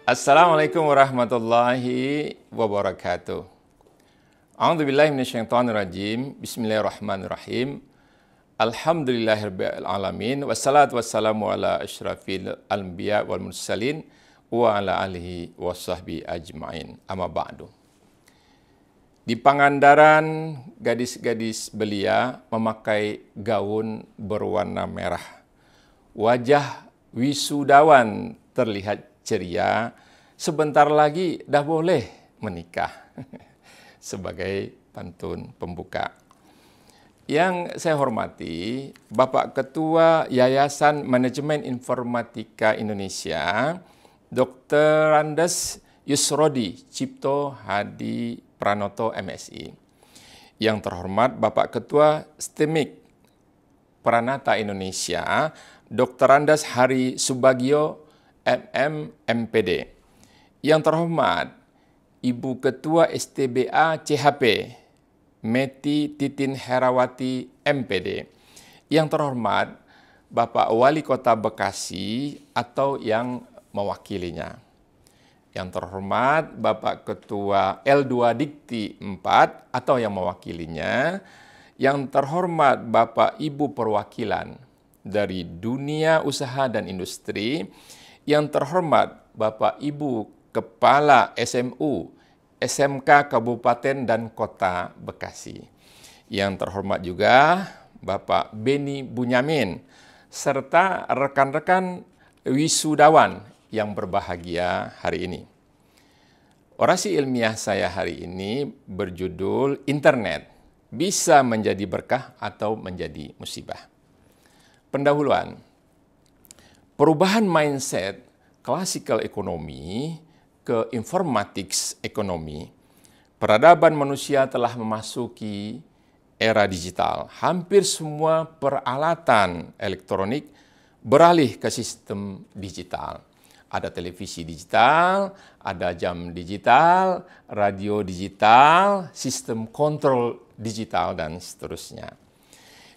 Assalamualaikum warahmatullahi wabarakatuh. A'udzubillahi minasyaitonirrajim. Bismillahirrahmanirrahim. Alhamdulillahirabbil alamin wassalatu wassalamu ala asyrafil anbiya wal mursalin wa ala alihi washabbi ajmain. Amma ba'du. Di Pangandaran, gadis-gadis belia memakai gaun berwarna merah. Wajah wisudawan terlihat ceria. Sebentar lagi dah boleh menikah. Sebagai pantun pembuka. Yang saya hormati, Bapak Ketua Yayasan Manajemen Informatika Indonesia, Dr. Andes Yusrodi Cipto Hadi Pranoto MSI. Yang terhormat Bapak Ketua STEMIK Pranata Indonesia, Dr. Andes Hari Subagio MM MPD. Yang terhormat Ibu Ketua STBA CHP Meti Titin Herawati MPD. Yang terhormat Bapak Wali Kota Bekasi atau yang mewakilinya. Yang terhormat Bapak Ketua L2 Dikti 4 atau yang mewakilinya. Yang terhormat Bapak Ibu perwakilan dari dunia usaha dan industri. Yang terhormat Bapak Ibu Kepala SMU, SMK Kabupaten dan Kota Bekasi. Yang terhormat juga Bapak Beni Bunyamin, serta rekan-rekan wisudawan yang berbahagia hari ini. Orasi ilmiah saya hari ini berjudul Internet bisa menjadi berkah atau menjadi musibah. Pendahuluan. Perubahan mindset classical ekonomi ke informatics ekonomi. Peradaban manusia telah memasuki era digital. Hampir semua peralatan elektronik beralih ke sistem digital. Ada televisi digital, ada jam digital, radio digital, sistem kontrol digital, dan seterusnya.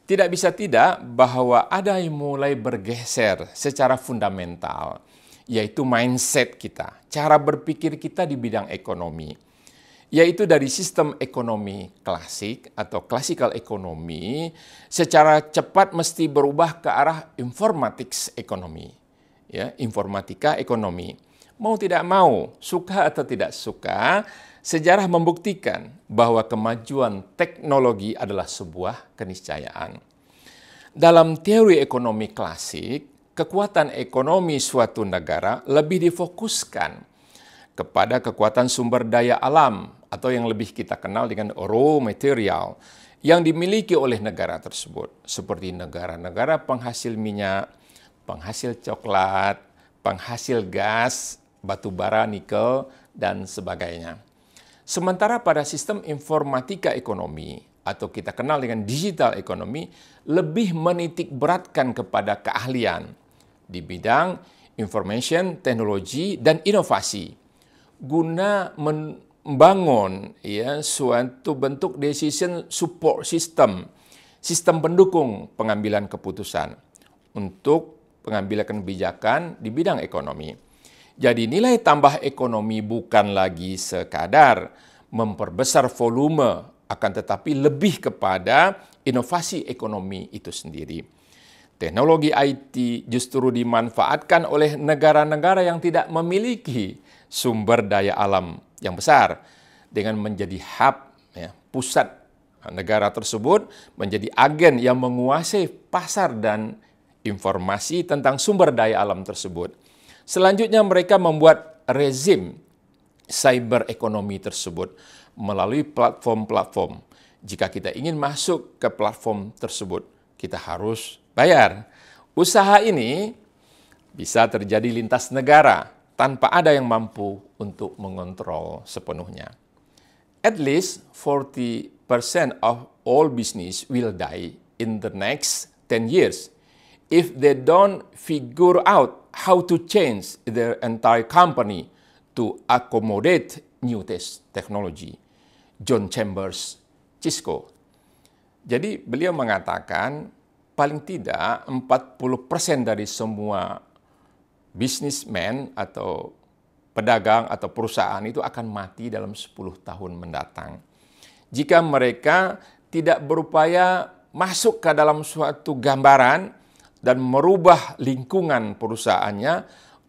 Tidak bisa tidak bahwa ada yang mulai bergeser secara fundamental, yaitu mindset kita, cara berpikir kita di bidang ekonomi, yaitu dari sistem ekonomi klasik atau classical ekonomi secara cepat mesti berubah ke arah informatics ekonomi, ya, informatika ekonomi. Mau tidak mau, suka atau tidak suka, sejarah membuktikan bahwa kemajuan teknologi adalah sebuah keniscayaan. Dalam teori ekonomi klasik, kekuatan ekonomi suatu negara lebih difokuskan kepada kekuatan sumber daya alam atau yang lebih kita kenal dengan raw material yang dimiliki oleh negara tersebut, seperti negara-negara penghasil minyak, penghasil coklat, penghasil gas, batu bara, nikel, dan sebagainya. Sementara pada sistem informatika ekonomi atau kita kenal dengan digital ekonomi lebih menitik beratkan kepada keahlian di bidang information, teknologi, dan inovasi guna membangun suatu bentuk decision support system, sistem pendukung pengambilan keputusan untuk pengambilan kebijakan di bidang ekonomi. Jadi nilai tambah ekonomi bukan lagi sekadar memperbesar volume, akan tetapi lebih kepada inovasi ekonomi itu sendiri. Teknologi IT justru dimanfaatkan oleh negara-negara yang tidak memiliki sumber daya alam yang besar dengan menjadi hub, pusat negara tersebut menjadi agen yang menguasai pasar dan informasi tentang sumber daya alam tersebut. Selanjutnya mereka membuat rezim cyber ekonomi tersebut melalui platform-platform. Jika kita ingin masuk ke platform tersebut, kita harus bayar. Usaha ini bisa terjadi lintas negara tanpa ada yang mampu untuk mengontrol sepenuhnya. At least 40% of all business will die in the next 10 years if they don't figure out how to change their entire company to accommodate new technology. John Chambers, Cisco. Jadi beliau mengatakan paling tidak 40% dari semua businessman atau pedagang atau perusahaan itu akan mati dalam 10 tahun mendatang. Jika mereka tidak berupaya masuk ke dalam suatu gambaran dan merubah lingkungan perusahaannya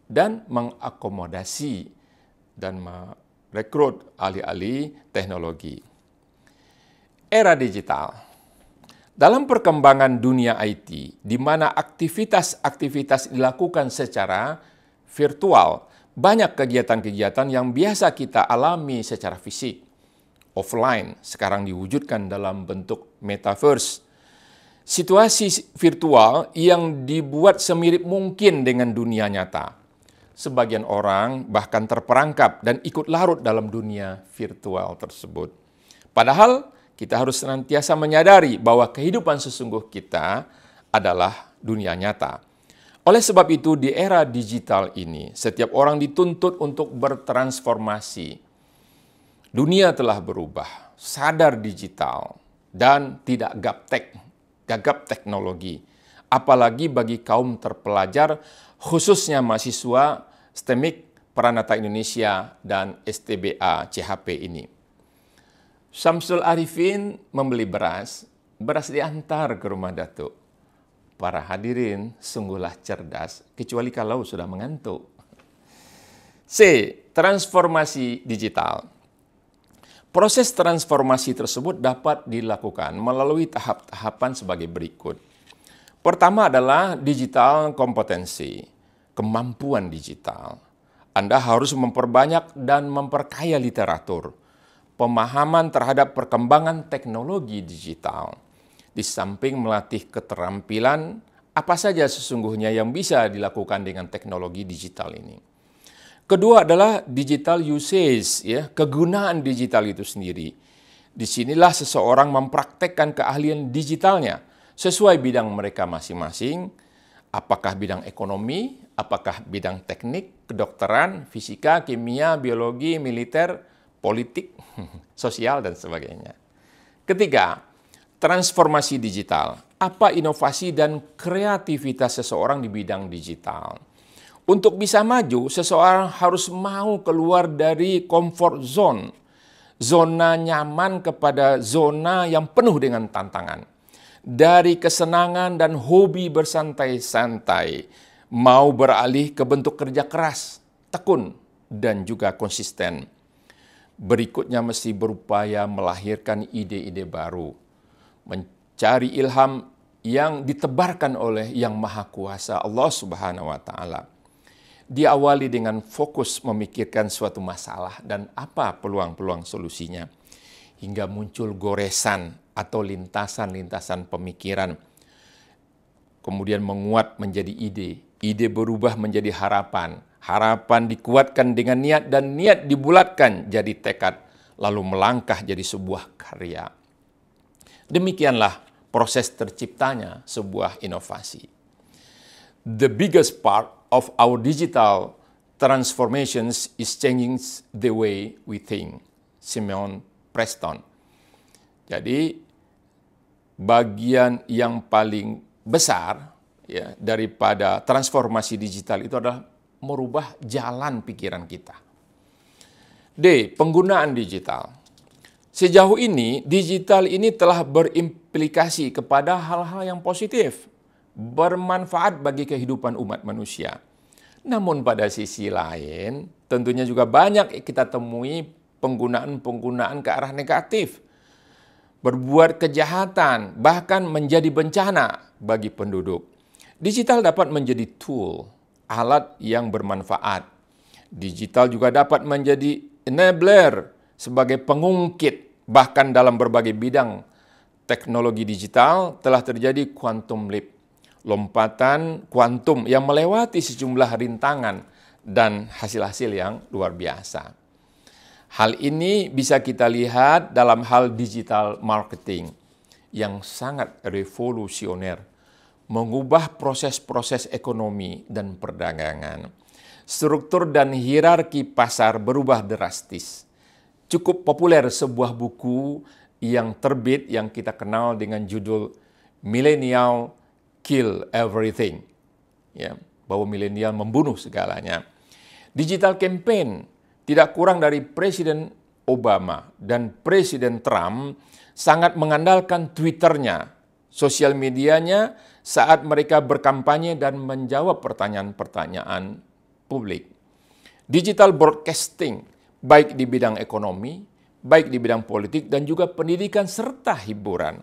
dan mengakomodasi dan merekrut ahli-ahli teknologi. Era digital. Dalam perkembangan dunia IT, di mana aktivitas-aktivitas dilakukan secara virtual, banyak kegiatan-kegiatan yang biasa kita alami secara fisik, offline, sekarang diwujudkan dalam bentuk metaverse. Situasi virtual yang dibuat semirip mungkin dengan dunia nyata. Sebagian orang bahkan terperangkap dan ikut larut dalam dunia virtual tersebut. Padahal kita harus senantiasa menyadari bahwa kehidupan sesungguh kita adalah dunia nyata. Oleh sebab itu, di era digital ini, setiap orang dituntut untuk bertransformasi. Dunia telah berubah, sadar digital, dan tidak gagap teknologi. Apalagi bagi kaum terpelajar, khususnya mahasiswa STEMIK, Peranata Indonesia, dan STBA CHP ini. Syamsul Arifin membeli beras diantar ke rumah Datuk. Para hadirin sungguhlah cerdas, kecuali kalau sudah mengantuk. C. Transformasi digital. Proses transformasi tersebut dapat dilakukan melalui tahap-tahapan sebagai berikut. Pertama adalah digital kompetensi, kemampuan digital. Anda harus memperbanyak dan memperkaya literatur, pemahaman terhadap perkembangan teknologi digital, di samping melatih keterampilan apa saja sesungguhnya yang bisa dilakukan dengan teknologi digital ini. Kedua adalah digital usage, ya, kegunaan digital itu sendiri. Disinilah seseorang mempraktekkan keahlian digitalnya sesuai bidang mereka masing-masing, apakah bidang ekonomi, apakah bidang teknik, kedokteran, fisika, kimia, biologi, militer, politik, sosial, dan sebagainya. Ketiga, transformasi digital. Apa inovasi dan kreativitas seseorang di bidang digital? Untuk bisa maju, seseorang harus mau keluar dari comfort zone, zona nyaman kepada zona yang penuh dengan tantangan. Dari kesenangan dan hobi bersantai-santai, mau beralih ke bentuk kerja keras, tekun, dan juga konsisten. Berikutnya mesti berupaya melahirkan ide-ide baru, mencari ilham yang ditebarkan oleh Yang Maha Kuasa Allah Subhanahu wa Ta'ala. Diawali dengan fokus memikirkan suatu masalah dan apa peluang-peluang solusinya, hingga muncul goresan atau lintasan-lintasan pemikiran, kemudian menguat menjadi ide, ide berubah menjadi harapan, harapan dikuatkan dengan niat, dan niat dibulatkan jadi tekad, lalu melangkah jadi sebuah karya. Demikianlah proses terciptanya sebuah inovasi. The biggest part of our digital transformations is changing the way we think. Simon Preston. Jadi, bagian yang paling besar ya daripada transformasi digital itu adalah merubah jalan pikiran kita. D. Penggunaan digital. Sejauh ini, digital ini telah berimplikasi kepada hal-hal yang positif, bermanfaat bagi kehidupan umat manusia. Namun pada sisi lain, tentunya juga banyak kita temui penggunaan-penggunaan ke arah negatif, berbuat kejahatan, bahkan menjadi bencana bagi penduduk. Digital dapat menjadi tool, alat yang bermanfaat. Digital juga dapat menjadi enabler, sebagai pengungkit. Bahkan dalam berbagai bidang teknologi digital telah terjadi quantum leap, lompatan kuantum yang melewati sejumlah rintangan dan hasil-hasil yang luar biasa. Hal ini bisa kita lihat dalam hal digital marketing yang sangat revolusioner, mengubah proses-proses ekonomi dan perdagangan. Struktur dan hierarki pasar berubah drastis. Cukup populer sebuah buku yang terbit yang kita kenal dengan judul Millennial Kill Everything. Ya, bahwa milenial membunuh segalanya. Digital campaign tidak kurang dari Presiden Obama dan Presiden Trump sangat mengandalkan Twitternya, sosial medianya saat mereka berkampanye dan menjawab pertanyaan-pertanyaan publik. Digital broadcasting, baik di bidang ekonomi, baik di bidang politik, dan juga pendidikan serta hiburan.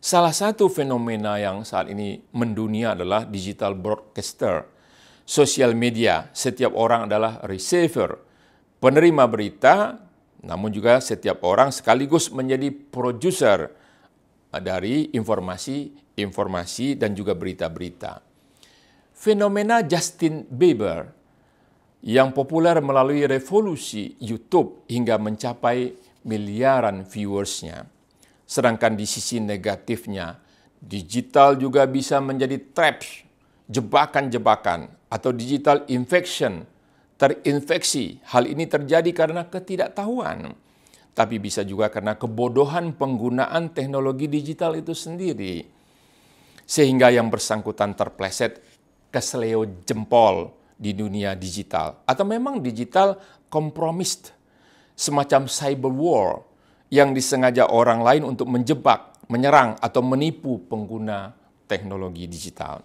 Salah satu fenomena yang saat ini mendunia adalah digital broadcaster. Sosial media, setiap orang adalah receiver, penerima berita, namun juga setiap orang sekaligus menjadi produser dari informasi dan juga berita-berita. Fenomena Justin Bieber yang populer melalui revolusi YouTube hingga mencapai miliaran viewersnya. Sedangkan di sisi negatifnya, digital juga bisa menjadi traps, jebakan-jebakan, atau digital infection, terinfeksi. Hal ini terjadi karena ketidaktahuan, tapi bisa juga karena kebodohan penggunaan teknologi digital itu sendiri. Sehingga yang bersangkutan terpleset keseleo jempol di dunia digital. Atau memang digital compromised, semacam cyber war yang disengaja orang lain untuk menjebak, menyerang, atau menipu pengguna teknologi digital.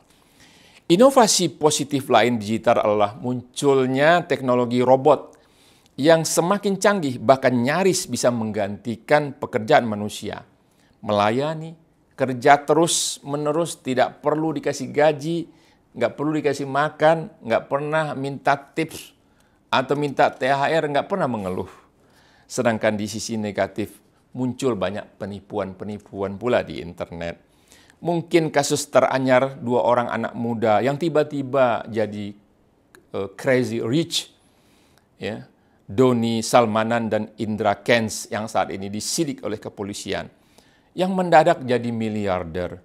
Inovasi positif lain digital adalah munculnya teknologi robot yang semakin canggih, bahkan nyaris bisa menggantikan pekerjaan manusia. Melayani, kerja terus-menerus, tidak perlu dikasih gaji, nggak perlu dikasih makan, nggak pernah minta tips atau minta THR, nggak pernah mengeluh. Sedangkan di sisi negatif muncul banyak penipuan-penipuan pula di internet. Mungkin kasus teranyar 2 orang anak muda yang tiba-tiba jadi crazy rich, ya, Doni Salmanan dan Indra Kents yang saat ini disidik oleh kepolisian, yang mendadak jadi miliarder.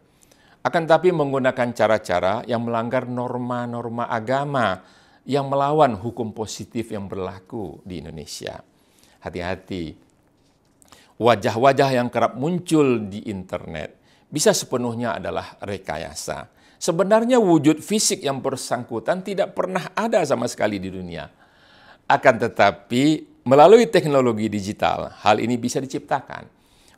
Akan tapi menggunakan cara-cara yang melanggar norma-norma agama yang melawan hukum positif yang berlaku di Indonesia. Hati-hati. Wajah-wajah yang kerap muncul di internet bisa sepenuhnya adalah rekayasa. Sebenarnya wujud fisik yang bersangkutan tidak pernah ada sama sekali di dunia. Akan tetapi melalui teknologi digital, hal ini bisa diciptakan.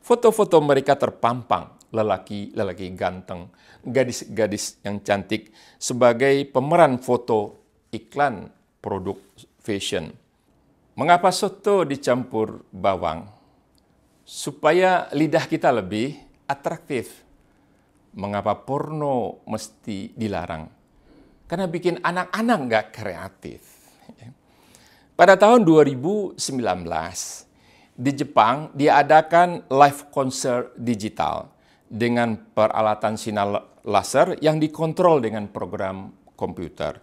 Foto-foto mereka terpampang, lelaki-lelaki ganteng, gadis-gadis yang cantik sebagai pemeran foto iklan produk fashion. Mengapa soto dicampur bawang? Supaya lidah kita lebih atraktif. Mengapa porno mesti dilarang? Karena bikin anak-anak nggak kreatif. Pada tahun 2019, di Jepang diadakan live concert digital dengan peralatan sinar laser yang dikontrol dengan program komputer.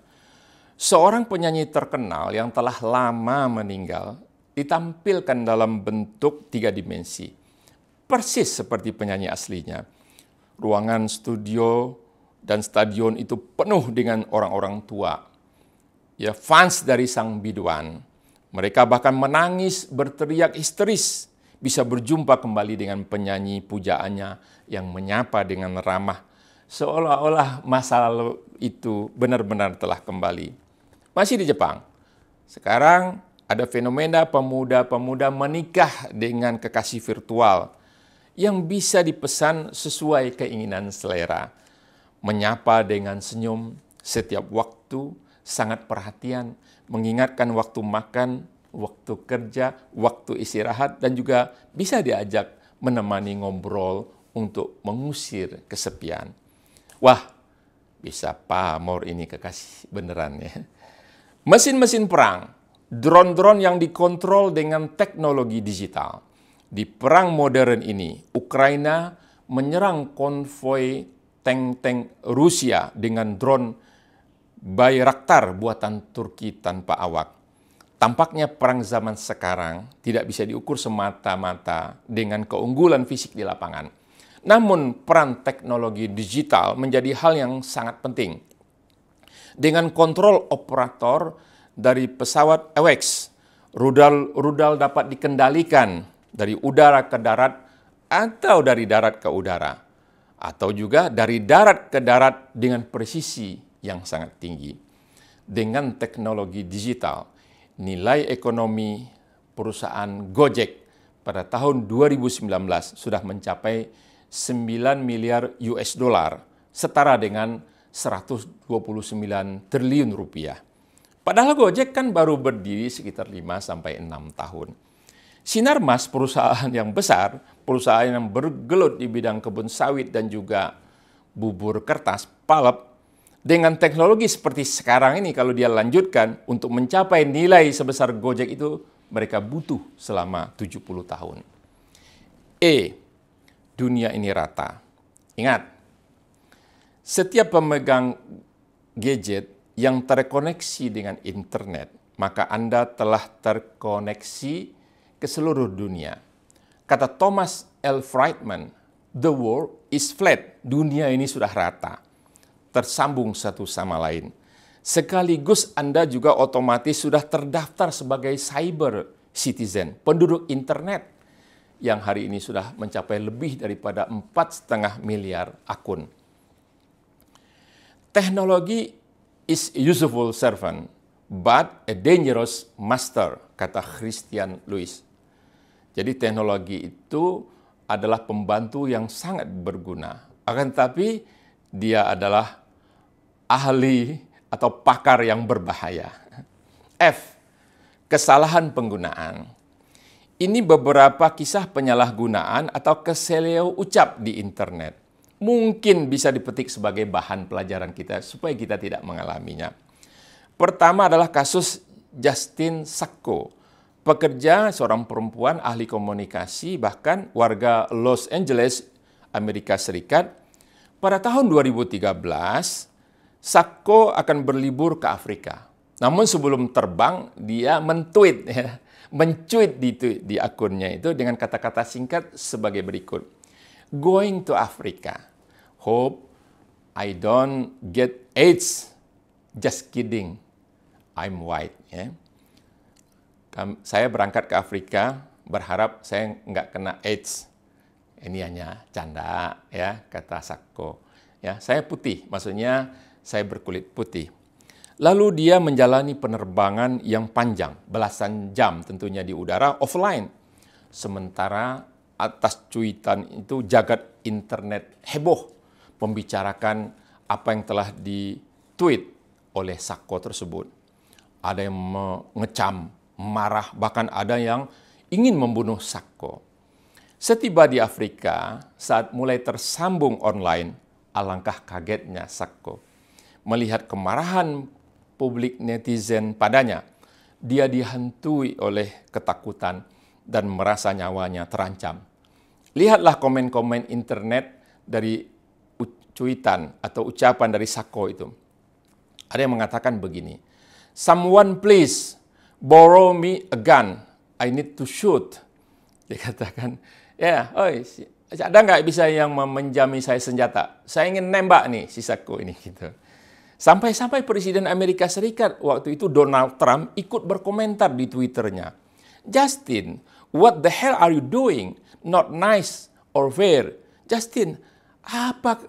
Seorang penyanyi terkenal yang telah lama meninggal ditampilkan dalam bentuk 3 dimensi, persis seperti penyanyi aslinya. Ruangan studio dan stadion itu penuh dengan orang-orang tua, ya, fans dari sang biduan. Mereka bahkan menangis, berteriak histeris, bisa berjumpa kembali dengan penyanyi pujaannya yang menyapa dengan ramah, seolah-olah masa lalu itu benar-benar telah kembali. Masih di Jepang, sekarang ada fenomena pemuda-pemuda menikah dengan kekasih virtual yang bisa dipesan sesuai keinginan selera. Menyapa dengan senyum setiap waktu, sangat perhatian, mengingatkan waktu makan, waktu kerja, waktu istirahat, dan juga bisa diajak menemani ngobrol untuk mengusir kesepian. Wah, bisa pamor ini kekasih beneran ya. Mesin-mesin perang, drone-drone yang dikontrol dengan teknologi digital. Di perang modern ini, Ukraina menyerang konvoi tank-tank Rusia dengan drone Bayraktar buatan Turki tanpa awak. Tampaknya perang zaman sekarang tidak bisa diukur semata-mata dengan keunggulan fisik di lapangan. Namun peran teknologi digital menjadi hal yang sangat penting. Dengan kontrol operator dari pesawat AWACS, rudal dapat dikendalikan dari udara ke darat atau dari darat ke udara, atau juga dari darat ke darat dengan presisi yang sangat tinggi. dengan teknologi digital, nilai ekonomi perusahaan Gojek pada tahun 2019 sudah mencapai 9 miliar US dollar, setara dengan 129 triliun rupiah. Padahal Gojek kan baru berdiri sekitar 5-6 tahun. Sinarmas, perusahaan yang besar, perusahaan yang bergelut di bidang kebun sawit dan juga bubur kertas, pulp, dengan teknologi seperti sekarang ini, kalau dia lanjutkan untuk mencapai nilai sebesar Gojek itu, mereka butuh selama 70 tahun. Dunia ini rata. Ingat, setiap pemegang gadget yang terkoneksi dengan internet, maka Anda telah terkoneksi ke seluruh dunia. Kata Thomas L. Friedman, "The world is flat." Dunia ini sudah rata, tersambung satu sama lain. Sekaligus Anda juga otomatis sudah terdaftar sebagai cyber citizen, penduduk internet, yang hari ini sudah mencapai lebih daripada 4,5 miliar akun. Teknologi is useful servant, but a dangerous master, kata Christian Lewis. Jadi teknologi itu adalah pembantu yang sangat berguna. Akan tetapi dia adalah ahli atau pakar yang berbahaya. Kesalahan penggunaan. Ini beberapa kisah penyalahgunaan atau keseleo ucap di internet. Mungkin bisa dipetik sebagai bahan pelajaran kita supaya kita tidak mengalaminya. Pertama adalah kasus Justine Sacco, pekerja seorang perempuan ahli komunikasi bahkan warga Los Angeles, Amerika Serikat. Pada tahun 2013, Sacco akan berlibur ke Afrika. Namun sebelum terbang, dia mencuit di akunnya itu dengan kata-kata singkat sebagai berikut. Going to Africa. Hope I don't get AIDS. Just kidding. I'm white. Ya. Saya berangkat ke Afrika, berharap saya nggak kena AIDS. Ini hanya canda, ya, kata Sacco. Ya, saya putih, maksudnya saya berkulit putih. Lalu dia menjalani penerbangan yang panjang, belasan jam tentunya di udara, offline. Sementara atas cuitan itu jagat internet heboh membicarakan apa yang telah di-tweet oleh Sacco tersebut. Ada yang mengecam, marah, bahkan ada yang ingin membunuh Sacco. Setiba di Afrika, saat mulai tersambung online, alangkah kagetnya Sacco melihat kemarahan publik netizen padanya. Dia dihantui oleh ketakutan dan merasa nyawanya terancam. Lihatlah komen-komen internet dari cuitan atau ucapan dari Sacco itu. Ada yang mengatakan begini, "Someone please borrow me a gun. I need to shoot." Dia katakan, ada nggak bisa yang meminjami saya senjata? Saya ingin nembak nih si Sacco ini gitu. Sampai-sampai Presiden Amerika Serikat waktu itu Donald Trump ikut berkomentar di Twitternya. Justin, what the hell are you doing? Not nice or fair. Justin, apa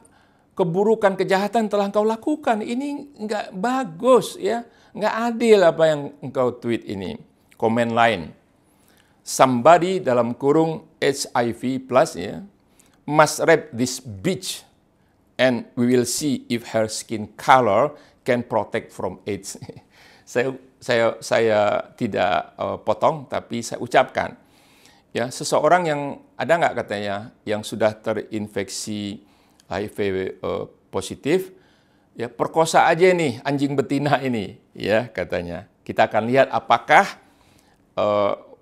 keburukan kejahatan telah engkau lakukan? Ini nggak bagus, ya, nggak adil apa yang engkau tweet ini. Komen lain. Somebody dalam kurung HIV plus, ya, must rape this bitch and we will see if her skin color can protect from AIDS. Saya tidak potong, tapi saya ucapkan. Ya, seseorang yang ada nggak katanya yang sudah terinfeksi HIV positif, ya perkosa aja nih anjing betina ini, ya katanya. Kita akan lihat apakah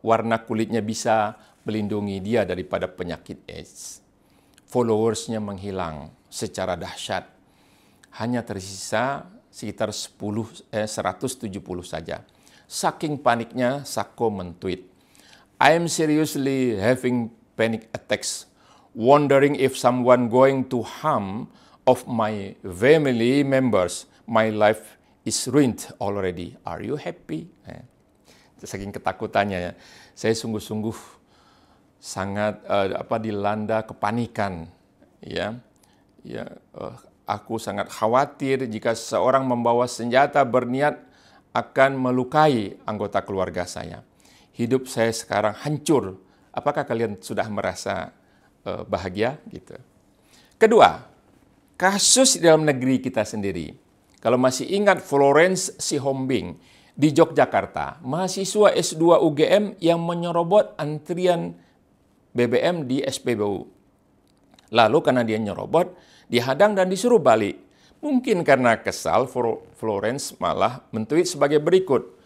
warna kulitnya bisa melindungi dia daripada penyakit AIDS. Followersnya menghilang secara dahsyat. Hanya tersisa sekitar 170 saja. Saking paniknya, Sacco men-tweet, "I am seriously having panic attacks, wondering if someone going to harm of my family members. My life is ruined already. Are you happy?" Saking ketakutannya, ya. Saya sungguh-sungguh sangat dilanda kepanikan, ya. Aku sangat khawatir jika seorang membawa senjata berniat akan melukai anggota keluarga saya. Hidup saya sekarang hancur. Apakah kalian sudah merasa bahagia? Gitu. Kedua, kasus di dalam negeri kita sendiri. Kalau masih ingat Florence Sihombing di Yogyakarta, mahasiswa S2 UGM yang menyerobot antrian BBM di SPBU. Lalu karena dia nyerobot, dihadang dan disuruh balik. Mungkin karena kesal, Florence malah mentweet sebagai berikut.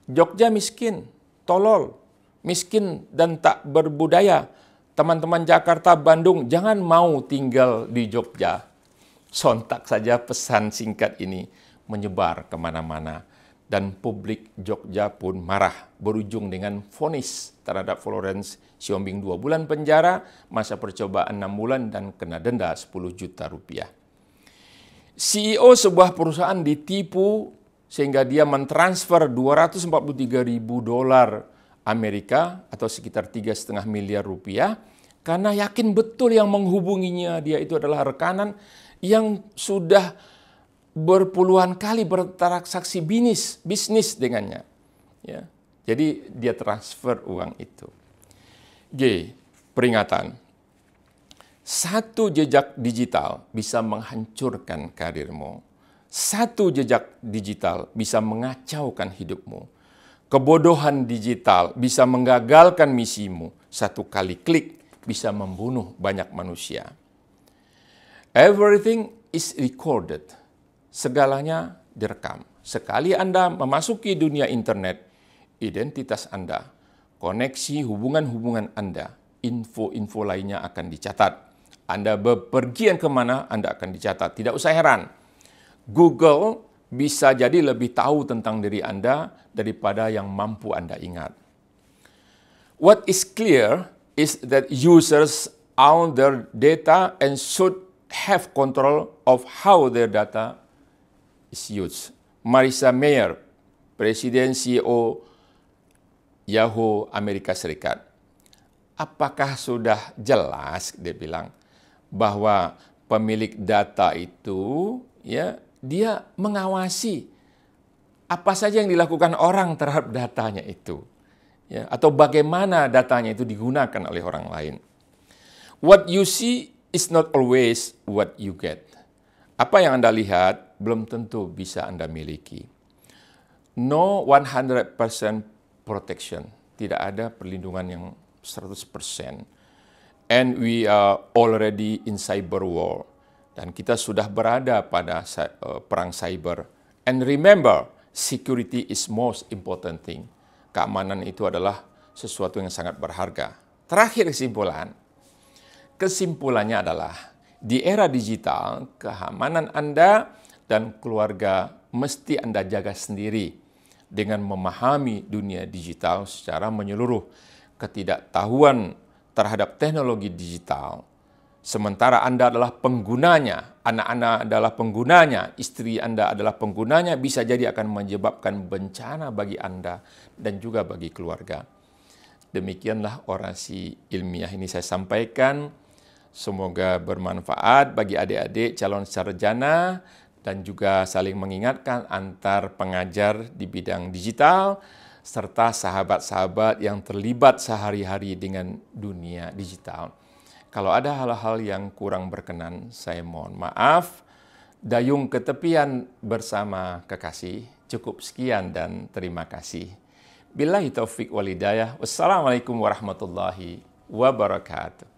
Jogja miskin, tolol, miskin dan tak berbudaya. Teman-teman Jakarta, Bandung, jangan mau tinggal di Jogja. Sontak saja pesan singkat ini menyebar kemana-mana. Dan publik Jogja pun marah, berujung dengan vonis terhadap Florence Sihombing 2 bulan penjara, masa percobaan 6 bulan, dan kena denda 10 juta rupiah. CEO sebuah perusahaan ditipu sehingga dia mentransfer 243 ribu dolar Amerika atau sekitar 3,5 miliar rupiah karena yakin betul yang menghubunginya dia itu adalah rekanan yang sudah berpuluhan kali bertransaksi bisnis dengannya. Ya. Jadi dia transfer uang itu. G. Peringatan. Satu jejak digital bisa menghancurkan karirmu. Satu jejak digital bisa mengacaukan hidupmu. Kebodohan digital bisa menggagalkan misimu. Satu kali klik bisa membunuh banyak manusia. Everything is recorded. Segalanya direkam. Sekali Anda memasuki dunia internet, identitas Anda, koneksi hubungan-hubungan Anda, info-info lainnya akan dicatat. Anda bepergian kemana, Anda akan dicatat. Tidak usah heran. Google bisa jadi lebih tahu tentang diri Anda daripada yang mampu Anda ingat. What is clear is that users own their data and should have control of how their data is used. Marissa Mayer, Presiden CEO Yahoo Amerika Serikat. Apakah sudah jelas, dia bilang, bahwa pemilik data itu ya dia mengawasi apa saja yang dilakukan orang terhadap datanya itu. Ya, atau bagaimana datanya itu digunakan oleh orang lain. What you see is not always what you get. Apa yang Anda lihat belum tentu bisa Anda miliki. No 100% protection. Tidak ada perlindungan yang 100%. And we are already in cyber war. Dan kita sudah berada pada perang cyber. And remember, security is most important thing. Keamanan itu adalah sesuatu yang sangat berharga. Terakhir kesimpulannya adalah di era digital, keamanan Anda dan keluarga mesti Anda jaga sendiri dengan memahami dunia digital secara menyeluruh. Ketidaktahuan terhadap teknologi digital, sementara Anda adalah penggunanya, anak Anda adalah penggunanya, istri Anda adalah penggunanya, bisa jadi akan menyebabkan bencana bagi Anda dan juga bagi keluarga. Demikianlah orasi ilmiah ini saya sampaikan. Semoga bermanfaat bagi adik-adik calon sarjana dan juga saling mengingatkan antar pengajar di bidang digital serta sahabat-sahabat yang terlibat sehari-hari dengan dunia digital. Kalau ada hal-hal yang kurang berkenan, saya mohon maaf. Dayung ke tepian bersama kekasih. Cukup sekian dan terima kasih. Billahi taufik wal hidayah. Wassalamualaikum warahmatullahi wabarakatuh.